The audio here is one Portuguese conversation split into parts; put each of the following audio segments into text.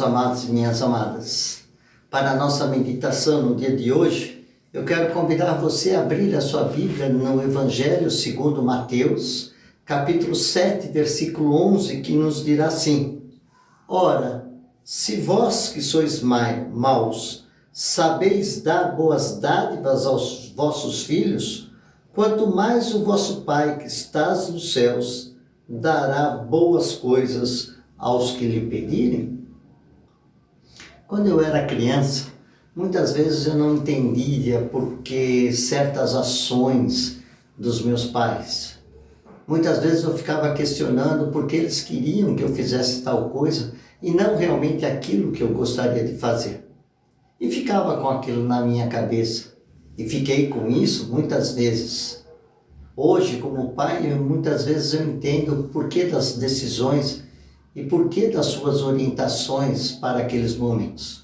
amados e minhas amadas. Para a nossa meditação no dia de hoje, eu quero convidar você a abrir a sua Bíblia no Evangelho segundo Mateus, capítulo 7, versículo 11, que nos dirá assim: Ora, se vós que sois maus, sabeis dar boas dádivas aos vossos filhos, quanto mais o vosso Pai que estás nos céus dará boas coisas aos que lhe pedirem? Quando eu era criança, muitas vezes eu não entendia por que certas ações dos meus pais. Muitas vezes eu ficava questionando por que eles queriam que eu fizesse tal coisa e não realmente aquilo que eu gostaria de fazer. E ficava com aquilo na minha cabeça. E fiquei com isso muitas vezes. Hoje, como pai, muitas vezes eu entendo o porquê das decisões e porquê das suas orientações para aqueles momentos.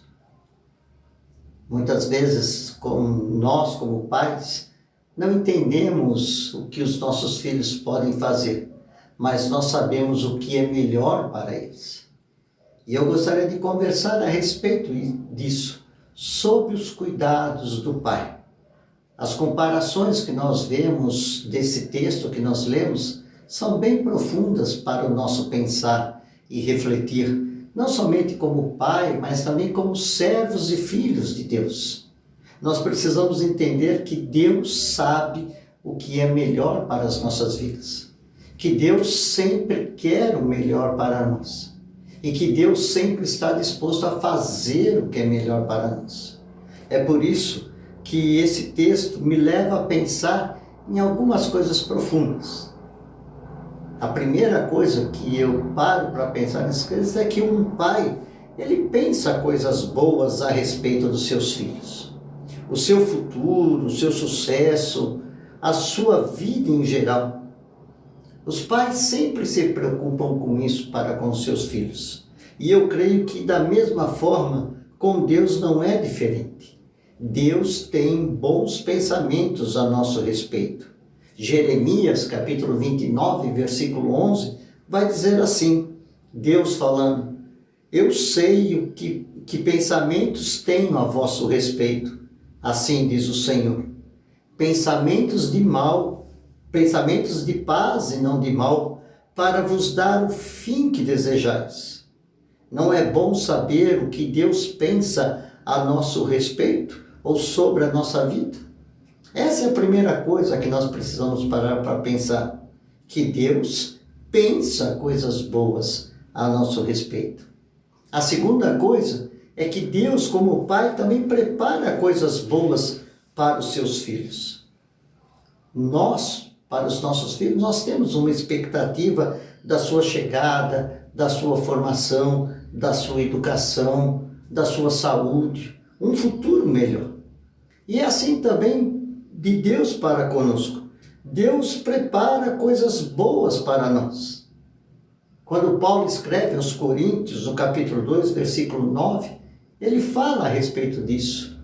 Muitas vezes, nós como pais, não entendemos o que os nossos filhos podem fazer, mas nós sabemos o que é melhor para eles. E eu gostaria de conversar a respeito disso, sobre os cuidados do pai. As comparações que nós vemos desse texto que nós lemos são bem profundas para o nosso pensar e refletir, não somente como pai, mas também como servos e filhos de Deus. Nós precisamos entender que Deus sabe o que é melhor para as nossas vidas, que Deus sempre quer o melhor para nós e que Deus sempre está disposto a fazer o que é melhor para nós. É por isso que esse texto me leva a pensar em algumas coisas profundas. A primeira coisa que eu paro para pensar nesse texto é que um pai, ele pensa coisas boas a respeito dos seus filhos. O seu futuro, o seu sucesso, a sua vida em geral. Os pais sempre se preocupam com isso para com os seus filhos. E eu creio que da mesma forma, com Deus não é diferente. Deus tem bons pensamentos a nosso respeito. Jeremias, capítulo 29, versículo 11, vai dizer assim, Deus falando: Eu sei o que pensamentos tenho a vosso respeito, assim diz o Senhor. Pensamentos de paz e não de mal, para vos dar o fim que desejais. Não é bom saber o que Deus pensa a nosso respeito ou sobre a nossa vida? Essa é a primeira coisa que nós precisamos parar para pensar, que Deus pensa coisas boas a nosso respeito. A segunda coisa é que Deus, como Pai, também prepara coisas boas para os seus filhos. Nós, para os nossos filhos, nós temos uma expectativa da sua chegada, da sua formação, da sua educação, da sua saúde, um futuro melhor. E é assim também de Deus para conosco. Deus prepara coisas boas para nós. Quando Paulo escreve aos Coríntios, no capítulo 2, versículo 9, ele fala a respeito disso.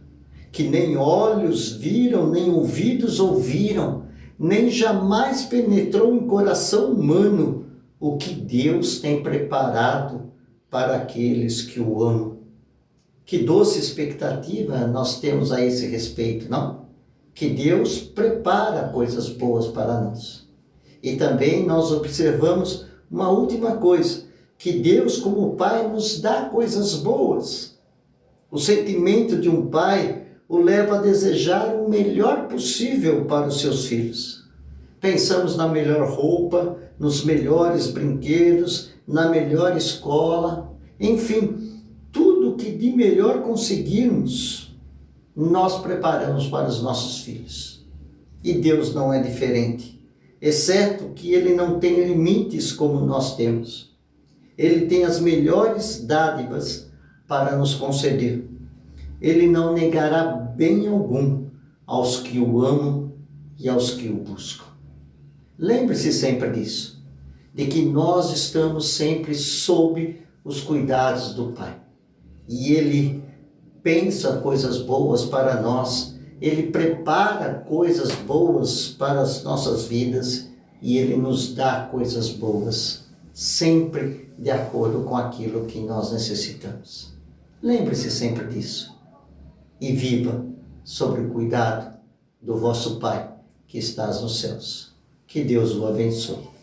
Que nem olhos viram, nem ouvidos ouviram, nem jamais penetrou em coração humano o que Deus tem preparado para aqueles que o amam. Que doce expectativa nós temos a esse respeito, não? Que Deus prepara coisas boas para nós. E também nós observamos uma última coisa, que Deus, como Pai, nos dá coisas boas. O sentimento de um pai o leva a desejar o melhor possível para os seus filhos. Pensamos na melhor roupa, nos melhores brinquedos, na melhor escola, enfim, tudo que de melhor conseguirmos, nós preparamos para os nossos filhos. E Deus não é diferente, exceto que Ele não tem limites como nós temos. Ele tem as melhores dádivas para nos conceder. Ele não negará bem algum aos que o amam e aos que o buscam. Lembre-se sempre disso, de que nós estamos sempre sob os cuidados do Pai. E Ele pensa coisas boas para nós, Ele prepara coisas boas para as nossas vidas e Ele nos dá coisas boas sempre de acordo com aquilo que nós necessitamos. Lembre-se sempre disso e viva sob o cuidado do vosso Pai que estás nos céus. Que Deus o abençoe.